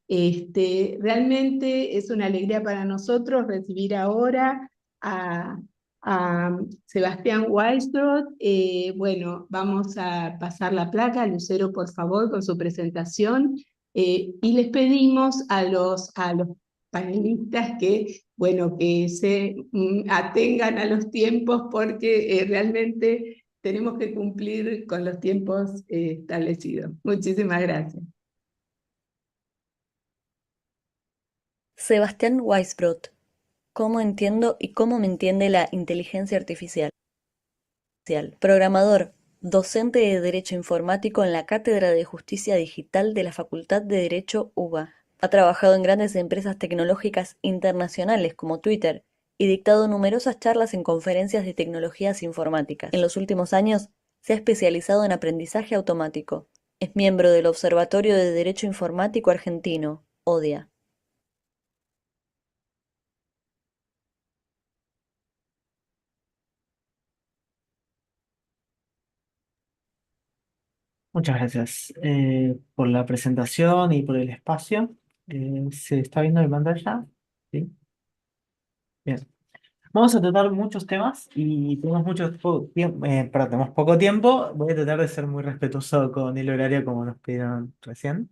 Realmente es una alegría para nosotros recibir ahora a, a Sebastián Weisbrot. Bueno, vamos a pasar la placa. Lucero, por favor, con su presentación. Y les pedimos a los panelistas que, bueno, que se atengan a los tiempos porque realmente tenemos que cumplir con los tiempos establecidos. Muchísimas gracias. Sebastián Weisbrot, ¿cómo entiendo y cómo me entiende la inteligencia artificial? Programador, docente de Derecho Informático en la Cátedra de Justicia Digital de la Facultad de Derecho UBA. Ha trabajado en grandes empresas tecnológicas internacionales como Twitter y dictado numerosas charlas en conferencias de tecnologías informáticas. En los últimos años se ha especializado en aprendizaje automático. Es miembro del Observatorio de Derecho Informático Argentino, ODIA. Muchas gracias por la presentación y por el espacio. ¿Se está viendo mi pantalla? Sí. Bien. Vamos a tratar muchos temas y tenemos perdón, tenemos poco tiempo. Voy a tratar de ser muy respetuoso con el horario como nos pidieron recién.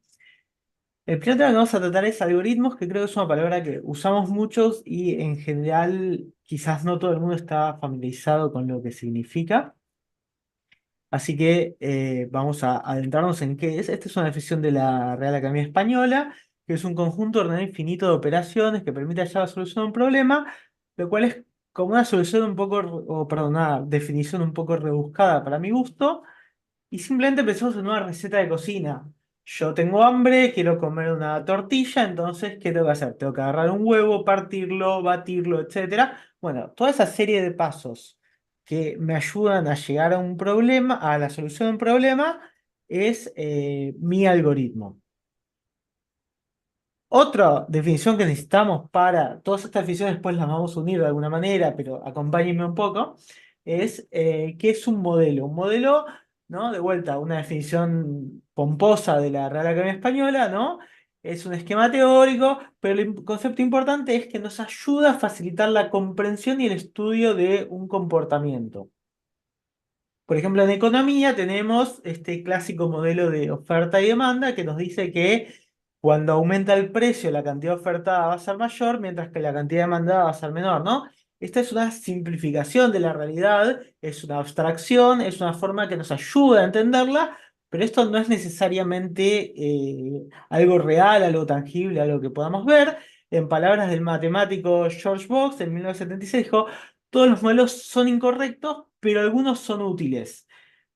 El primer tema que vamos a tratar es algoritmos, que creo que es una palabra que usamos muchos y en general quizás no todo el mundo está familiarizado con lo que significa. Así que vamos a adentrarnos en qué es. Esta es una definición de la Real Academia Española, que es un conjunto ordenado infinito de operaciones que permite hallar la solución a un problema, lo cual es como una solución un poco, o perdón, una definición un poco rebuscada para mi gusto, y simplemente pensamos en una receta de cocina. Yo tengo hambre, quiero comer una tortilla, entonces, ¿qué tengo que hacer? Tengo que agarrar un huevo, partirlo, batirlo, etcétera. Bueno, toda esa serie de pasos que me ayudan a llegar a un problema, a la solución de un problema, es mi algoritmo. Otra definición que necesitamos para, todas estas definiciones después las vamos a unir de alguna manera, pero acompáñenme un poco, es ¿qué es un modelo? Un modelo, ¿no? De vuelta, una definición pomposa de la Real Academia Española, ¿no? Es un esquema teórico, pero el concepto importante es que nos ayuda a facilitar la comprensión y el estudio de un comportamiento. Por ejemplo, en economía tenemos este clásico modelo de oferta y demanda que nos dice que cuando aumenta el precio, la cantidad ofertada va a ser mayor, mientras que la cantidad demandada va a ser menor, ¿no? Esta es una simplificación de la realidad, es una abstracción, es una forma que nos ayuda a entenderla, pero esto no es necesariamente algo real, algo tangible, algo que podamos ver. En palabras del matemático George Box, en 1976 dijo, todos los modelos son incorrectos, pero algunos son útiles.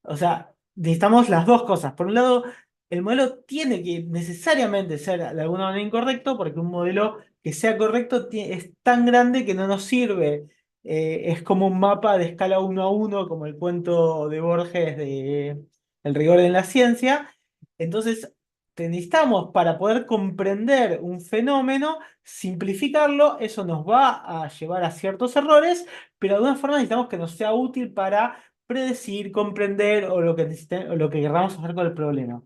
O sea, necesitamos las dos cosas. Por un lado, el modelo tiene que necesariamente ser de alguna manera incorrecto, porque un modelo que sea correcto es tan grande que no nos sirve. Es como un mapa de escala 1 a 1, como el cuento de Borges de El rigor en la ciencia. Entonces, necesitamos para poder comprender un fenómeno, simplificarlo, eso nos va a llevar a ciertos errores, pero de alguna forma necesitamos que nos sea útil para predecir, comprender o lo que queramos hacer con el problema.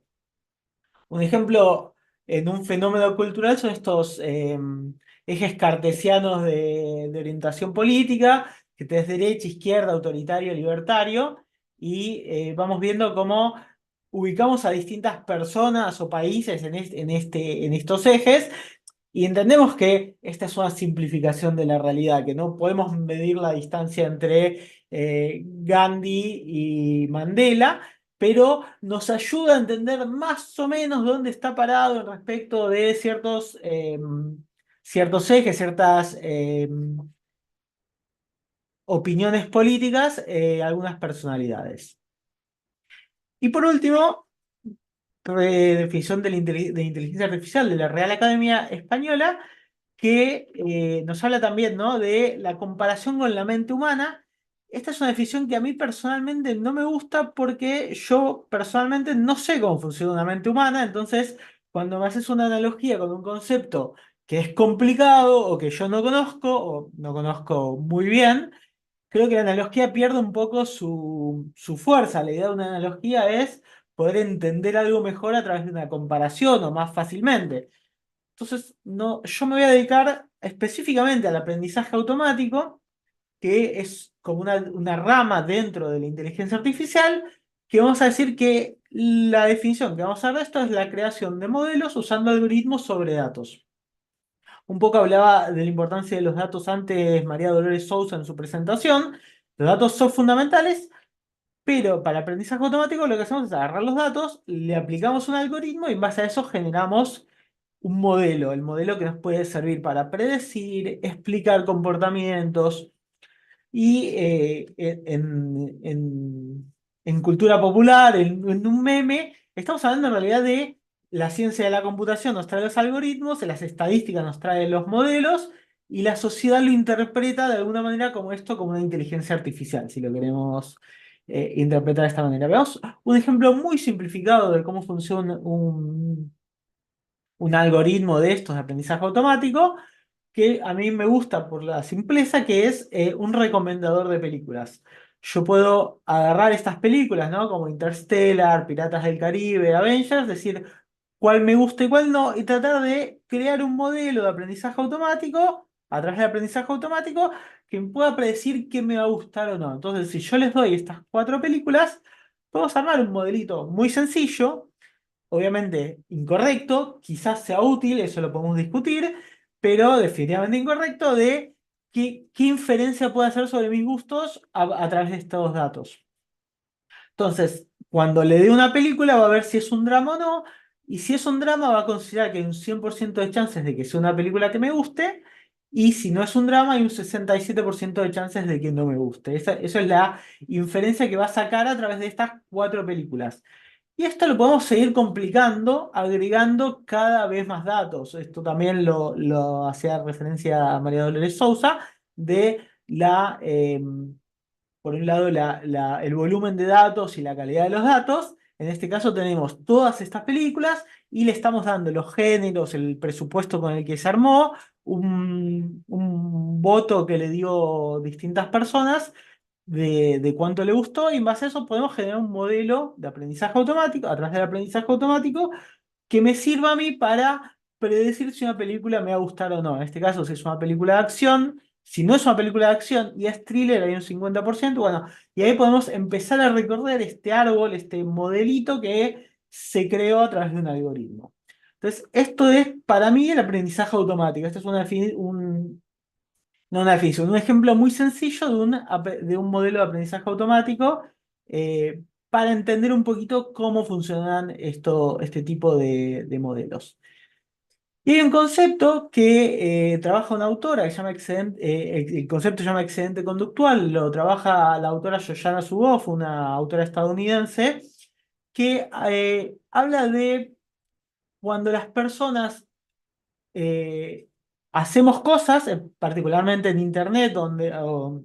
Un ejemplo en un fenómeno cultural son estos ejes cartesianos de orientación política, que tenés derecha, izquierda, autoritario, libertario, y vamos viendo cómo ubicamos a distintas personas o países en estos ejes, y entendemos que esta es una simplificación de la realidad, que no podemos medir la distancia entre Gandhi y Mandela, pero nos ayuda a entender más o menos dónde está parado respecto de ciertos ejes, ciertas opiniones políticas, algunas personalidades. Y por último, definición de inteligencia artificial de la Real Academia Española, que nos habla también, ¿no?, de la comparación con la mente humana. Esta es una definición que a mí personalmente no me gusta porque yo personalmente no sé cómo funciona una mente humana, entonces cuando me haces una analogía con un concepto que es complicado o que yo no conozco o no conozco muy bien, creo que la analogía pierde un poco su fuerza. La idea de una analogía es poder entender algo mejor a través de una comparación o más fácilmente. Entonces, no, yo me voy a dedicar específicamente al aprendizaje automático, que es como una rama dentro de la inteligencia artificial, que vamos a decir que la definición que vamos a dar de esto es la creación de modelos usando algoritmos sobre datos. Un poco hablaba de la importancia de los datos antes María Dolores Sousa en su presentación. Los datos son fundamentales, pero para aprendizaje automático lo que hacemos es agarrar los datos, le aplicamos un algoritmo y en base a eso generamos un modelo. El modelo que nos puede servir para predecir, explicar comportamientos. Y en cultura popular, en un meme, estamos hablando en realidad de la ciencia de la computación nos trae los algoritmos, las estadísticas nos trae los modelos, y la sociedad lo interpreta de alguna manera como esto, como una inteligencia artificial, si lo queremos interpretar de esta manera. Veamos un ejemplo muy simplificado de cómo funciona un algoritmo de estos de aprendizaje automático que a mí me gusta por la simpleza, que es un recomendador de películas. Yo puedo agarrar estas películas, ¿no? Como Interstellar, Piratas del Caribe, Avengers, decir cuál me gusta y cuál no, y tratar de crear un modelo de aprendizaje automático, a través del aprendizaje automático, que me pueda predecir qué me va a gustar o no. Entonces, si yo les doy estas 4 películas, podemos armar un modelito muy sencillo, obviamente incorrecto, quizás sea útil, eso lo podemos discutir, pero definitivamente incorrecto de qué inferencia puede hacer sobre mis gustos a través de estos datos. Entonces, cuando le dé una película va a ver si es un drama o no, y si es un drama va a considerar que hay un 100% de chances de que sea una película que me guste, y si no es un drama hay un 67% de chances de que no me guste. Esa es la inferencia que va a sacar a través de estas 4 películas. Y esto lo podemos seguir complicando, agregando cada vez más datos. Esto también lo hacía referencia a María Dolores Sousa, de por un lado, el volumen de datos y la calidad de los datos. En este caso tenemos todas estas películas y le estamos dando los géneros, el presupuesto con el que se armó, un voto que le dio distintas personas de cuánto le gustó, y en base a eso podemos generar un modelo de aprendizaje automático, a través del aprendizaje automático, que me sirva a mí para predecir si una película me va a gustar o no. En este caso, si es una película de acción, si no es una película de acción y es thriller, hay un 50%, bueno, y ahí podemos empezar a recorrer este árbol, este modelito que se creó a través de un algoritmo. Entonces, esto es para mí el aprendizaje automático. Esto es no una definición, un ejemplo muy sencillo de un modelo de aprendizaje automático, para entender un poquito cómo funcionan este tipo de modelos. Y hay un concepto que trabaja una autora que se llama el concepto se llama excedente conductual, lo trabaja la autora Shoshana Zuboff, una autora estadounidense, que habla de cuando las personas hacemos cosas, particularmente en Internet, o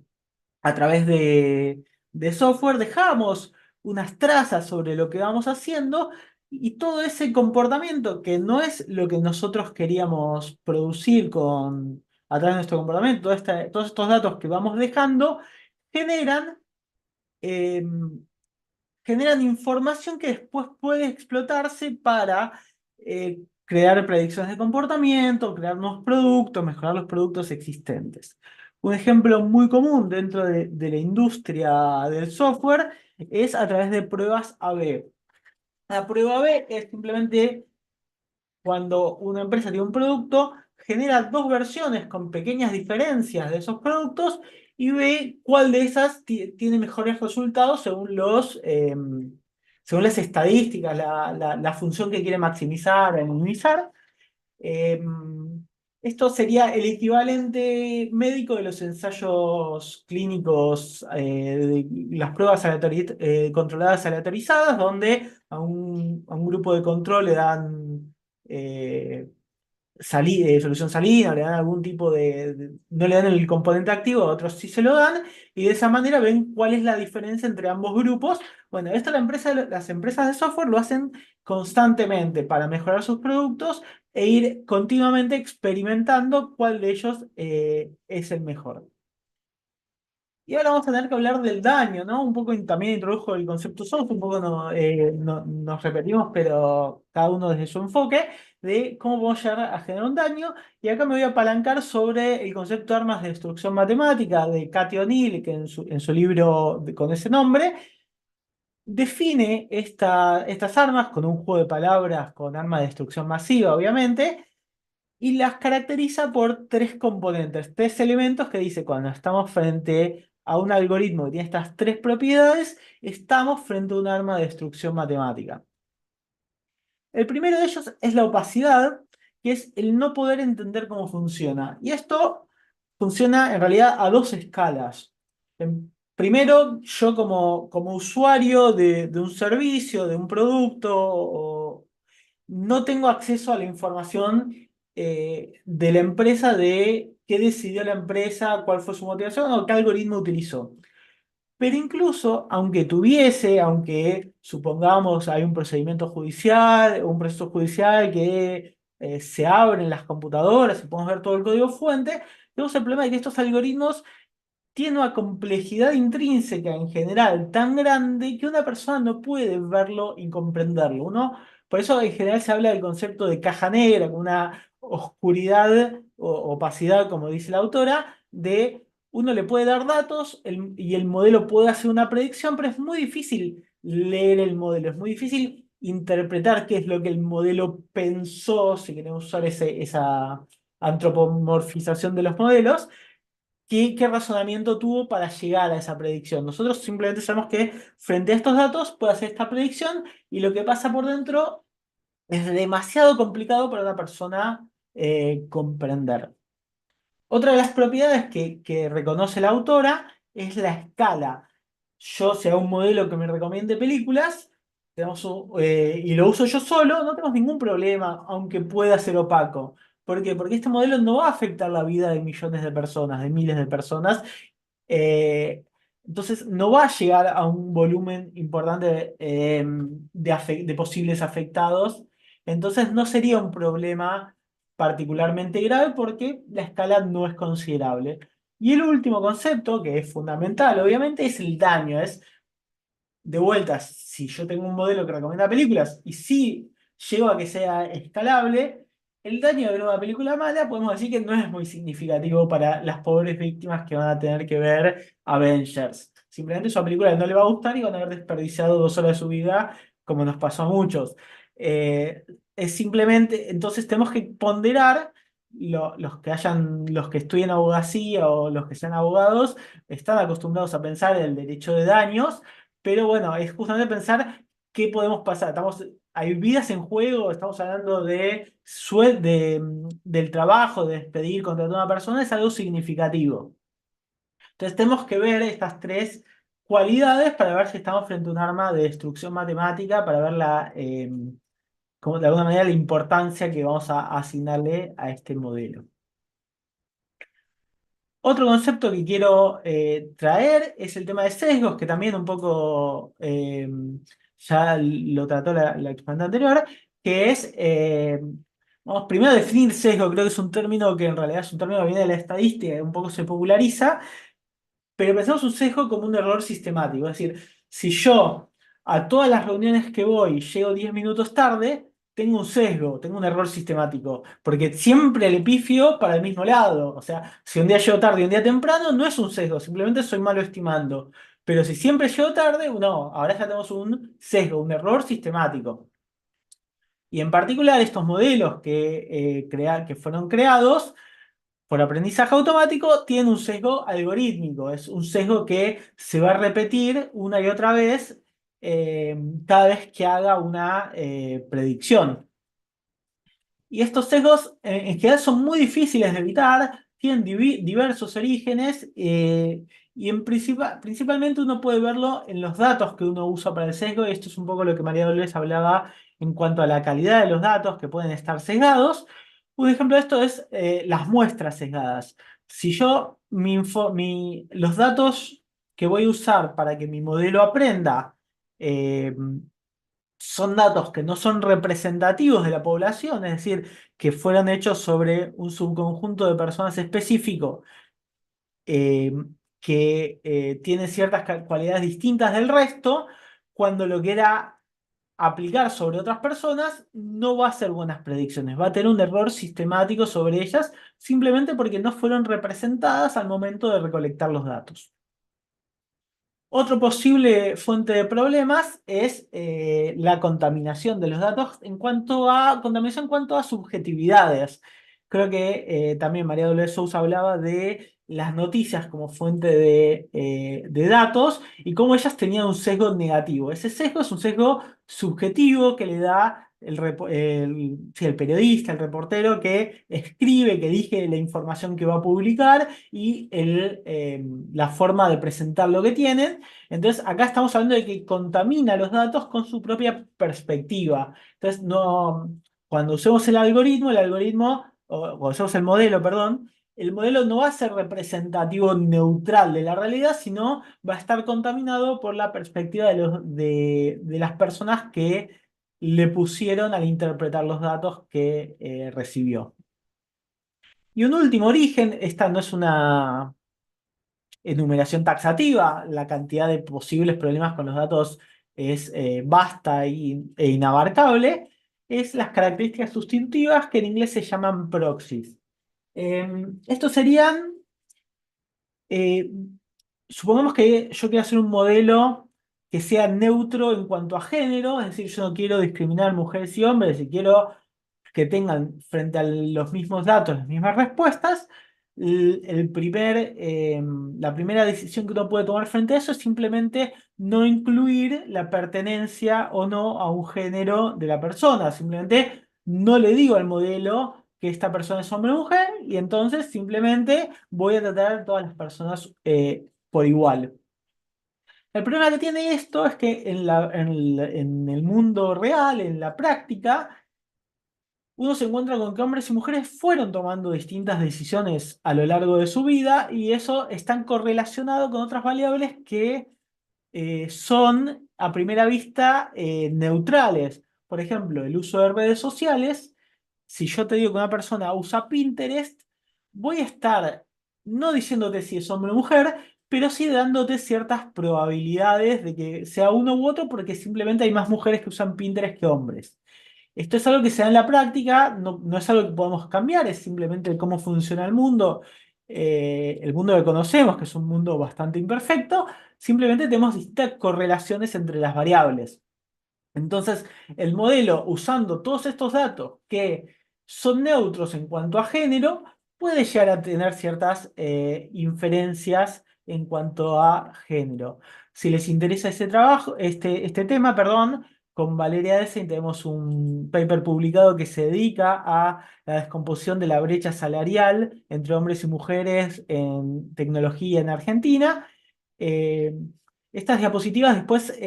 a través de software, dejamos unas trazas sobre lo que vamos haciendo, y todo ese comportamiento que no es lo que nosotros queríamos producir a través de nuestro comportamiento, todos estos datos que vamos dejando, generan, eh, generan información que después puede explotarse para crear predicciones de comportamiento, crear nuevos productos, mejorar los productos existentes. Un ejemplo muy común dentro de la industria del software es a través de pruebas A/B. La prueba A/B es simplemente cuando una empresa tiene un producto, genera 2 versiones con pequeñas diferencias de esos productos y ve cuál de esas tiene mejores resultados según las estadísticas, la función que quiere maximizar o minimizar. Eh, Esto sería el equivalente médico de los ensayos clínicos, de las pruebas controladas aleatorizadas, donde a un grupo de control le dan eh, solución salina, o le dan algún tipo no le dan el componente activo, a otros sí se lo dan, y de esa manera ven cuál es la diferencia entre ambos grupos. Bueno, esto las empresas de software lo hacen constantemente para mejorar sus productos e ir continuamente experimentando cuál de ellos es el mejor. Y ahora vamos a tener que hablar del daño, ¿no? Un poco también introdujo el concepto soft, un poco nos repetimos, pero cada uno desde su enfoque, de cómo podemos llegar a generar un daño. Y acá me voy a apalancar sobre el concepto de armas de destrucción matemática de Cathy O'Neill, que en su libro con ese nombre define estas armas con un juego de palabras con arma de destrucción masiva, obviamente, y las caracteriza por tres componentes, tres elementos que dice cuando estamos frente a un algoritmo que tiene estas tres propiedades, estamos frente a un arma de destrucción matemática. El primero de ellos es la opacidad, que es el no poder entender cómo funciona. Y esto funciona en realidad a dos escalas. Primero, yo como usuario de un servicio, de un producto, no tengo acceso a la información de la empresa de qué decidió la empresa, cuál fue su motivación o qué algoritmo utilizó. Pero incluso, aunque supongamos hay un procedimiento judicial, un proceso judicial que se abre en las computadoras y podemos ver todo el código fuente, tenemos el problema de que estos algoritmos tienen una complejidad intrínseca en general tan grande que una persona no puede verlo y comprenderlo. Por eso en general se habla del concepto de caja negra, con una oscuridad o opacidad, como dice la autora, de uno le puede dar datos y el modelo puede hacer una predicción, pero es muy difícil leer el modelo, es muy difícil interpretar qué es lo que el modelo pensó, si queremos usar esa antropomorfización de los modelos. ¿Qué razonamiento tuvo para llegar a esa predicción? Nosotros simplemente sabemos que frente a estos datos puede hacer esta predicción y lo que pasa por dentro es demasiado complicado para una persona comprender. Otra de las propiedades que reconoce la autora es la escala. Yo, si hago un modelo que me recomiende películas, y lo uso yo solo, no tenemos ningún problema, aunque pueda ser opaco. ¿Por qué? Porque este modelo no va a afectar la vida de millones de personas, de miles de personas. eh, entonces, no va a llegar a un volumen importante de posibles afectados. Entonces, no sería un problema particularmente grave porque la escala no es considerable. Y el último concepto, que es fundamental, obviamente, es el daño. Es, de vuelta, si yo tengo un modelo que recomienda películas y si llego a que sea escalable, el daño de ver una película mala podemos decir que no es muy significativo para las pobres víctimas que van a tener que ver Avengers. Simplemente es una película que no le va a gustar y van a haber desperdiciado 2 horas de su vida, como nos pasó a muchos. Es simplemente, entonces tenemos que ponderar los que estudien abogacía o los que sean abogados, están acostumbrados a pensar en el derecho de daños, pero bueno, es justamente pensar qué podemos pasar. Hay vidas en juego, estamos hablando del trabajo, de despedir, contratar a una persona, es algo significativo. Entonces tenemos que ver estas tres cualidades para ver si estamos frente a un arma de destrucción matemática, para ver como de alguna manera la importancia que vamos a asignarle a este modelo. Otro concepto que quiero traer es el tema de sesgos, que también un poco ya lo trató la exponente anterior, que es, vamos primero a definir sesgo. Creo que es un término que en realidad es un término que viene de la estadística y un poco se populariza, pero pensamos un sesgo como un error sistemático. Es decir, si yo a todas las reuniones que voy llego 10 minutos tarde, tengo un sesgo, tengo un error sistemático, porque siempre le pifio para el mismo lado. O sea, si un día llego tarde y un día temprano, no es un sesgo, simplemente soy malo estimando. Pero si siempre llego tarde, no, ahora ya tenemos un sesgo, un error sistemático. Y en particular estos modelos que fueron creados por aprendizaje automático tienen un sesgo algorítmico. Es un sesgo que se va a repetir una y otra vez cada vez que haga una predicción. Y estos sesgos en general son muy difíciles de evitar, tienen diversos orígenes y principalmente uno puede verlo en los datos que uno usa para el sesgo. Y esto es un poco lo que María Dolores hablaba en cuanto a la calidad de los datos que pueden estar sesgados. Un ejemplo de esto es las muestras sesgadas. Si yo los datos que voy a usar para que mi modelo aprenda eh, son datos que no son representativos de la población, es decir, que fueron hechos sobre un subconjunto de personas específico, eh, que tiene ciertas cualidades distintas del resto, cuando lo quiera aplicar sobre otras personas, no va a hacer buenas predicciones, va a tener un error sistemático sobre ellas, simplemente porque no fueron representadas al momento de recolectar los datos. Otro posible fuente de problemas es la contaminación de los datos en cuanto a contaminación en cuanto a subjetividades. Creo que también María Dolores Sousa hablaba de las noticias como fuente de datos y cómo ellas tenían un sesgo negativo. Ese sesgo es un sesgo subjetivo que le da sí, el periodista, el reportero que escribe, que elige la información que va a publicar y la forma de presentar lo que tienen. Entonces, acá estamos hablando de que contamina los datos con su propia perspectiva. Entonces, no, cuando usemos o cuando usemos el modelo, perdón, el modelo no va a ser representativo neutral de la realidad, sino va a estar contaminado por la perspectiva de las personas que le pusieron al interpretar los datos que recibió. Y un último origen, esta no es una enumeración taxativa, la cantidad de posibles problemas con los datos es vasta e inabarcable, es las características sustitutivas que en inglés se llaman proxies. Estos serían, eh, supongamos que yo quiero hacer un modelo que sea neutro en cuanto a género, es decir, yo no quiero discriminar mujeres y hombres, y quiero que tengan frente a los mismos datos, las mismas respuestas, la primera decisión que uno puede tomar frente a eso es simplemente no incluir la pertenencia o no a un género de la persona. Simplemente no le digo al modelo que esta persona es hombre o mujer y entonces simplemente voy a tratar a todas las personas por igual. El problema que tiene esto es que en el mundo real, en la práctica, uno se encuentra con que hombres y mujeres fueron tomando distintas decisiones a lo largo de su vida y eso está correlacionado con otras variables que son a primera vista neutrales. Por ejemplo, el uso de redes sociales. Si yo te digo que una persona usa Pinterest, voy a estar no diciéndote si es hombre o mujer, pero sí dándote ciertas probabilidades de que sea uno u otro porque simplemente hay más mujeres que usan Pinterest que hombres. Esto es algo que se da en la práctica, no es algo que podemos cambiar, es simplemente cómo funciona el mundo que conocemos, que es un mundo bastante imperfecto, simplemente tenemos distintas correlaciones entre las variables. Entonces, el modelo, usando todos estos datos que son neutros en cuanto a género, puede llegar a tener ciertas inferencias en cuanto a género. Si les interesa este tema, perdón, con Valeria Desen tenemos un paper publicado que se dedica a la descomposición de la brecha salarial entre hombres y mujeres en tecnología en Argentina. Eh, Estas diapositivas después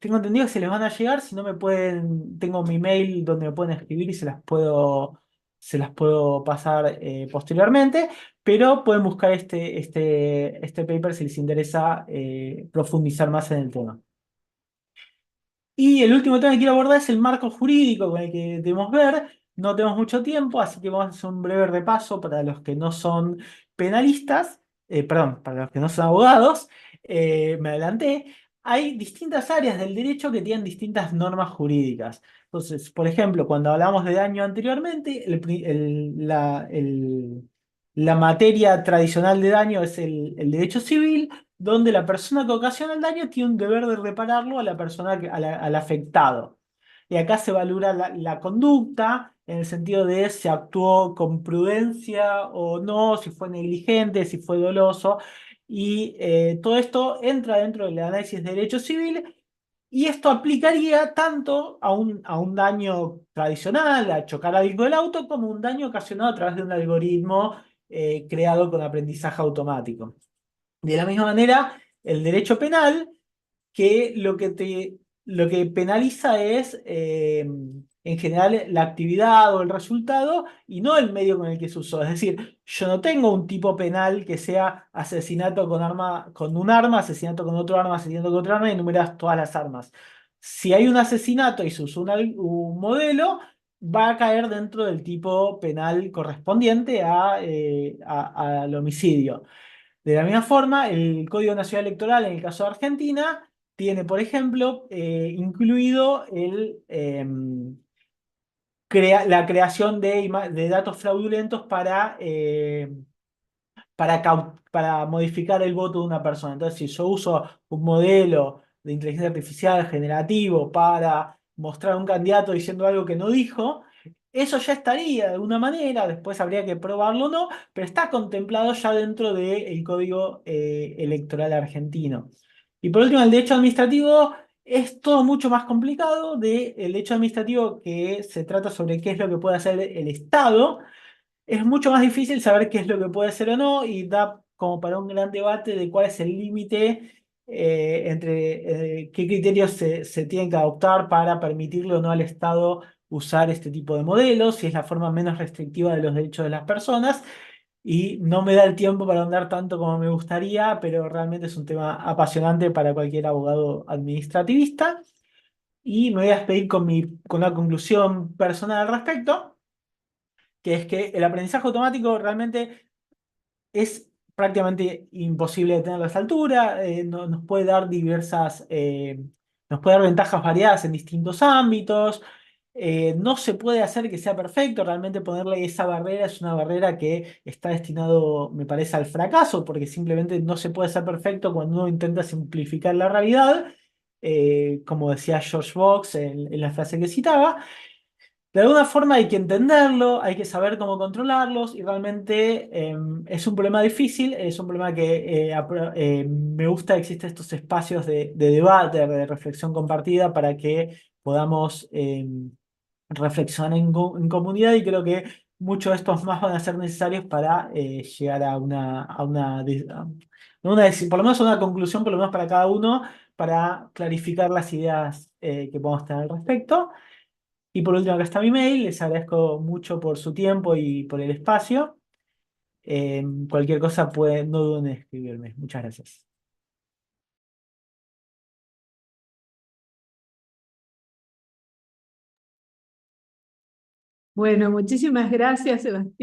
tengo entendido que se les van a llegar, si no me pueden, tengo mi mail donde me pueden escribir y se las puedo pasar posteriormente, pero pueden buscar este paper si les interesa profundizar más en el tema. Y el último tema que quiero abordar es el marco jurídico con el que debemos ver. No tenemos mucho tiempo, así que vamos a hacer un breve repaso para los que no son penalistas, perdón, para los que no son abogados. Me adelanté. Hay distintas áreas del derecho que tienen distintas normas jurídicas. Entonces, por ejemplo, cuando hablamos de daño anteriormente, la materia tradicional de daño es el derecho civil, donde la persona que ocasiona el daño tiene un deber de repararlo a la persona, al afectado. Y acá se valora la conducta en el sentido de si actuó con prudencia o no, si fue negligente, si fue doloso. Y todo esto entra dentro del análisis de derecho civil y esto aplicaría tanto a un daño tradicional, a chocar algo del auto, como un daño ocasionado a través de un algoritmo creado con aprendizaje automático. De la misma manera, el derecho penal, que lo que penaliza es, en general, la actividad o el resultado y no el medio con el que se usó. Es decir, yo no tengo un tipo penal que sea asesinato con un arma, asesinato con otro arma, asesinato con otra arma y enumeras todas las armas. Si hay un asesinato y se usó un modelo, va a caer dentro del tipo penal correspondiente al homicidio. De la misma forma, el Código Nacional Electoral, en el caso de Argentina, tiene, por ejemplo, incluido la creación de datos fraudulentos para modificar el voto de una persona. Entonces, si yo uso un modelo de inteligencia artificial generativo para mostrar a un candidato diciendo algo que no dijo, eso ya estaría de alguna manera, después habría que probarlo o no, pero está contemplado ya dentro del Código Electoral argentino. Y por último, el derecho administrativo es todo mucho más complicado del derecho administrativo, que se trata sobre qué es lo que puede hacer el Estado. Es mucho más difícil saber qué es lo que puede ser o no, y da como para un gran debate de cuál es el límite entre qué criterios se tienen que adoptar para permitirle o no al Estado usar este tipo de modelos, si es la forma menos restrictiva de los derechos de las personas. Y no me da el tiempo para andar tanto como me gustaría, pero realmente es un tema apasionante para cualquier abogado administrativista. Y me voy a despedir con una conclusión personal al respecto, que es que el aprendizaje automático realmente es prácticamente imposible de tener a esa altura. Nos puede dar nos puede dar ventajas variadas en distintos ámbitos. No se puede hacer que sea perfecto. Realmente ponerle esa barrera es una barrera que está destinado, me parece, al fracaso, porque simplemente no se puede ser perfecto cuando uno intenta simplificar la realidad, como decía George Box en la frase que citaba. De alguna forma hay que entenderlo, hay que saber cómo controlarlos, y realmente es un problema difícil, es un problema que me gusta que existen estos espacios de debate, de reflexión compartida, para que podamos reflexionar en comunidad, y creo que muchos de estos más van a ser necesarios para llegar por lo menos a una conclusión, por lo menos para cada uno, para clarificar las ideas que podamos tener al respecto. Y por último, acá está mi mail. Les agradezco mucho por su tiempo y por el espacio. Cualquier cosa, no duden en escribirme. Muchas gracias. Bueno, muchísimas gracias, Sebastián.